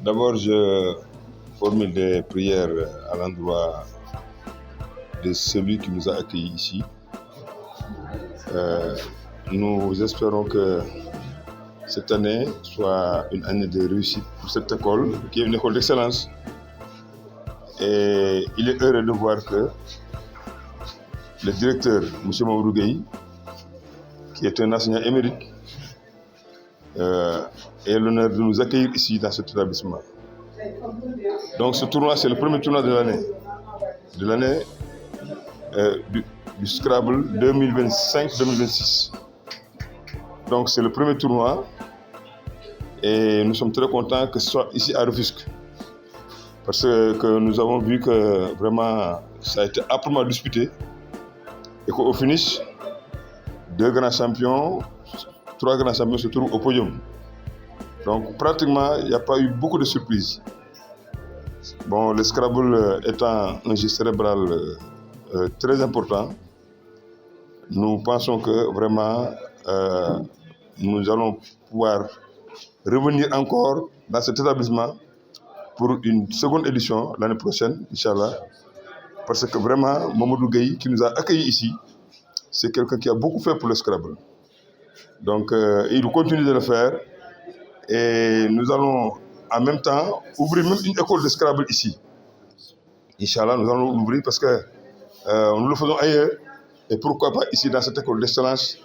D'abord, je formule des prières à l'endroit de celui qui nous a accueillis ici. Nous espérons que cette année soit une année de réussite pour cette école, qui est une école d'excellence. Et il est heureux de voir que le directeur, M. Mamadou Gueye, qui est un enseignant émérite, ait l'honneur de nous accueillir ici dans cet établissement. Donc ce tournoi, c'est le premier tournoi de l'année du Scrabble 2025-2026. Donc c'est le premier tournoi et nous sommes très contents que ce soit ici à Rufisque. Parce que nous avons vu que vraiment ça a été âprement disputé et qu'au finish, 3 grands champions se trouvent au podium. Donc pratiquement, il n'y a pas eu beaucoup de surprises. Bon, le Scrabble étant un jeu cérébral très important, nous pensons que vraiment nous allons pouvoir revenir encore dans cet établissement pour une seconde édition l'année prochaine, Inch'Allah. Parce que vraiment, Mamadou Gueye, qui nous a accueillis ici, c'est quelqu'un qui a beaucoup fait pour le Scrabble. Donc, il continue de le faire. Et nous allons en même temps ouvrir même une école de Scrabble ici. Inch'Allah, nous allons l'ouvrir parce que nous le faisons ailleurs. Et pourquoi pas ici dans cette école d'excellence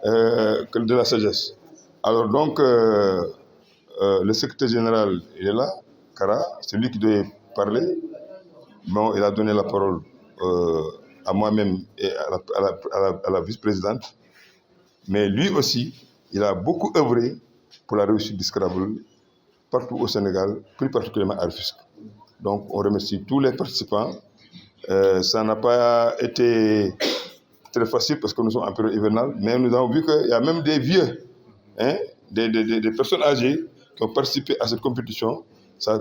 de la sagesse. Alors donc, le secrétaire général, il est là, Kara, c'est lui qui doit parler. Bon, il a donné la parole à moi-même et à la vice-présidente. Mais lui aussi, il a beaucoup œuvré pour la réussite du Scrabble partout au Sénégal, plus particulièrement à Rufisque. Donc, on remercie tous les participants. Ça n'a pas été très facile parce que nous sommes en période hivernale, mais nous avons vu qu'il y a même des vieux, des personnes âgées qui ont participé à cette compétition. Ça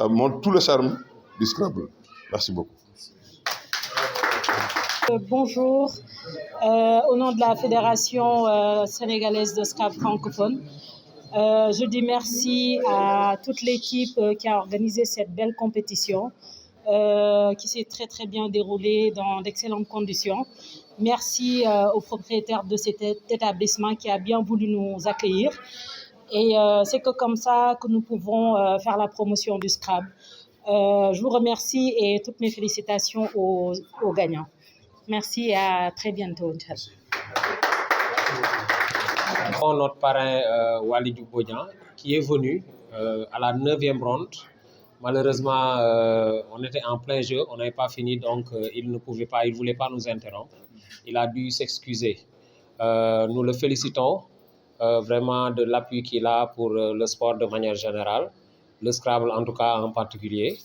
montre tout le charme du Scrabble. Merci beaucoup. Bonjour, au nom de la Fédération sénégalaise de Scrabble francophone, je dis merci à toute l'équipe qui a organisé cette belle compétition qui s'est très très bien déroulée dans d'excellentes conditions. Merci au propriétaire de cet établissement qui a bien voulu nous accueillir. Et c'est que comme ça que nous pouvons faire la promotion du Scrabble. Je vous remercie et toutes mes félicitations aux gagnants. Merci et à très bientôt. Notre parrain Walid Bodian qui est venu à la 9e ronde. Malheureusement, on était en plein jeu, on n'avait pas fini, donc il ne voulait pas nous interrompre. Il a dû s'excuser. Nous le félicitons vraiment de l'appui qu'il a pour le sport de manière générale, le Scrabble en tout cas en particulier.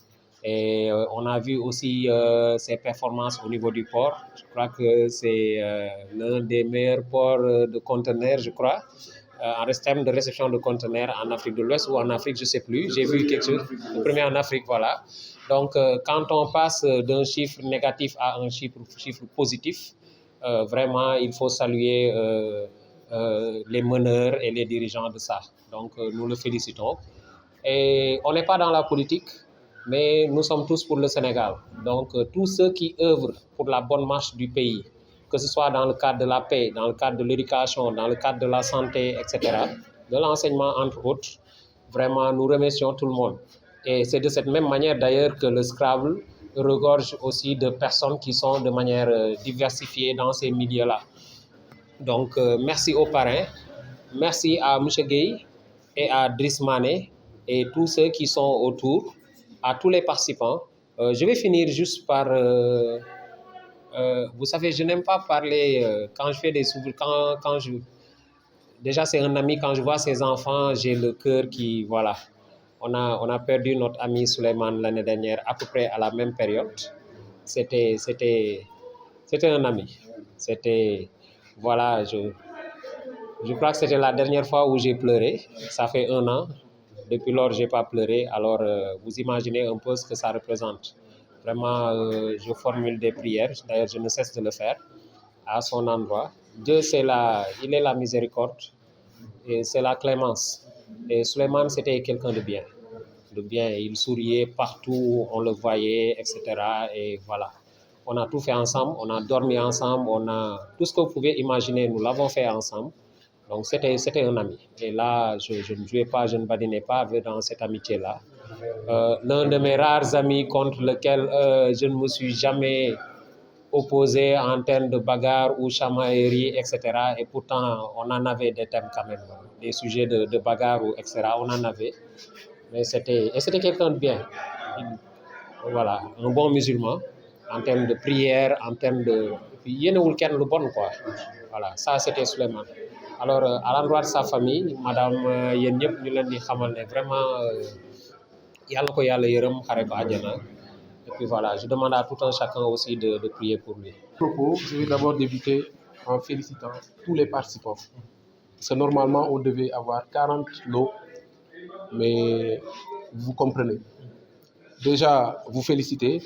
Et on a vu aussi ses performances au niveau du port. Je crois que c'est l'un des meilleurs ports de conteneurs, je crois, en termes de réception de conteneurs en Afrique de l'Ouest ou en Afrique, je ne sais plus. J'ai vu quelque chose, le premier en Afrique, voilà. Donc, quand on passe d'un chiffre négatif à un chiffre positif, vraiment, il faut saluer les meneurs et les dirigeants de ça. Donc, nous le félicitons. Et on n'est pas dans la politique, mais nous sommes tous pour le Sénégal. Donc, tous ceux qui œuvrent pour la bonne marche du pays, que ce soit dans le cadre de la paix, dans le cadre de l'éducation, dans le cadre de la santé, etc., de l'enseignement, entre autres, vraiment, nous remercions tout le monde. Et c'est de cette même manière, d'ailleurs, que le Scrabble regorge aussi de personnes qui sont de manière diversifiée dans ces milieux-là. Donc, merci aux parrains, merci à M. Gueye et à Driss Mané et tous ceux qui sont autour, à tous les participants. Je vais finir juste par... vous savez, je n'aime pas parler quand je fais des souvenirs, déjà, c'est un ami, quand je vois ses enfants, j'ai le cœur qui... Voilà. On a perdu notre ami Souleymane l'année dernière, à peu près à la même période. C'était un ami. Voilà, je crois que c'était la dernière fois où j'ai pleuré. Ça fait 1 an. Depuis lors, je n'ai pas pleuré. Alors, vous imaginez un peu ce que ça représente. Vraiment, je formule des prières. D'ailleurs, je ne cesse de le faire à son endroit. Dieu, il est la miséricorde et c'est la clémence. Et Souleymane, c'était quelqu'un de bien. de bien. Il souriait partout, on le voyait, etc. Et voilà. On a tout fait ensemble, on a dormi ensemble, on a tout ce que vous pouvez imaginer, nous l'avons fait ensemble. Donc c'était un ami. Et là, je ne jouais pas, je ne badinais pas dans cette amitié-là. L'un de mes rares amis contre lequel je ne me suis jamais opposé en termes de bagarre ou chamaillerie, etc. Et pourtant, on en avait des thèmes quand même, des sujets de bagarre, etc. On en avait. Mais c'était quelqu'un de bien. Voilà, un bon musulman en termes de prière, en termes de... Yénewul kenn lu bon, quoi. Voilà, ça c'était Souleymane. Alors, à l'endroit de sa famille, madame yéen ñëpp ñu leen di xamal ne vraiment yàlla ko yàlla yërëm xare ko àjjana. Et puis voilà, je demande à tout un chacun aussi de prier pour lui. Propos, je vais d'abord débuter en félicitant tous les participants. Parce que normalement, on devait avoir 40 lots, mais vous comprenez. Déjà, vous féliciter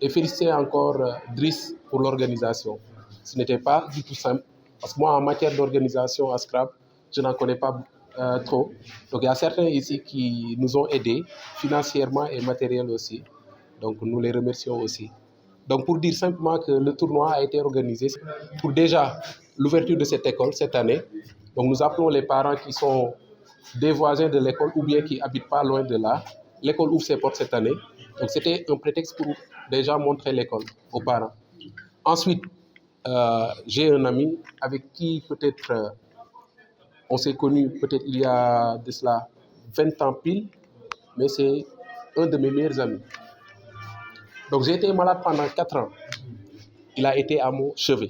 et féliciter encore Driss pour l'organisation. Ce n'était pas du tout simple, parce que moi, en matière d'organisation à Scrap, je n'en connais pas trop. Donc, il y a certains ici qui nous ont aidés, financièrement et matériel aussi. Donc, nous les remercions aussi. Donc, pour dire simplement que le tournoi a été organisé pour déjà l'ouverture de cette école cette année. Donc, nous appelons les parents qui sont des voisins de l'école ou bien qui habitent pas loin de là. L'école ouvre ses portes cette année. Donc, c'était un prétexte pour déjà montrer l'école aux parents. Ensuite, j'ai un ami avec qui peut-être on s'est connus peut-être il y a de cela 20 ans pile, mais c'est un de mes meilleurs amis. Donc, j'ai été malade pendant 4 ans. Il a été à mon chevet.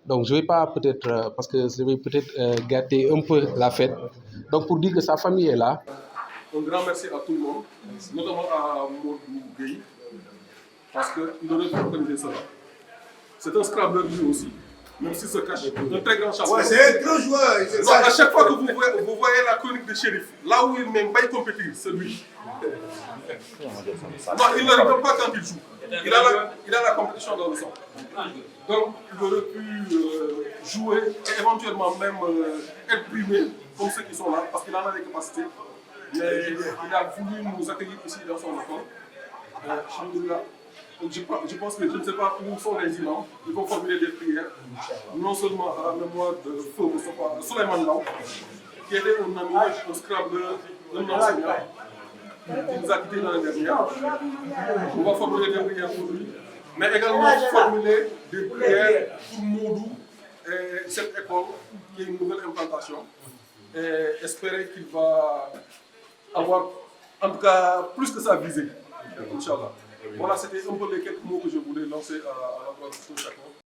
Donc, je ne vais pas peut-être, parce que je vais peut-être gâter un peu la fête. Donc, pour dire que sa famille est là. Un grand merci à tout le monde, notamment à Maudou Gueye, parce qu'il aurait pu organiser cela. C'est un scrabbleur lui aussi, même s'il se cache. Un très grand chasseur. Ouais, c'est un grand joueur. Non, à chaque fois que vous voyez la chronique de Chérif, là où il n'aime pas y compétir, c'est lui. Non, il ne rigole pas quand il joue. Il a la compétition dans le sang. Donc, il aurait pu jouer et éventuellement même être primé, comme ceux qui sont là, parce qu'il en a les capacités. Mais il a voulu nous accueillir ici dans son école. Je pense que je ne sais pas où sont les imams. Ils vont formuler des prières, non seulement à la mémoire de Feu Moustapha, de Souleymane Law, qui était un ami, un scrabbleur, un enseignant, qui nous a quittés l'année dernière. On va formuler des prières pour lui, mais également formuler des prières pour Maudou et cette école qui est une nouvelle implantation. Et espérer qu'il va avoir, en tout cas, plus que sa visée. Inch'Allah. Voilà, c'était un peu les quelques mots que je voulais lancer à la voix de chacun.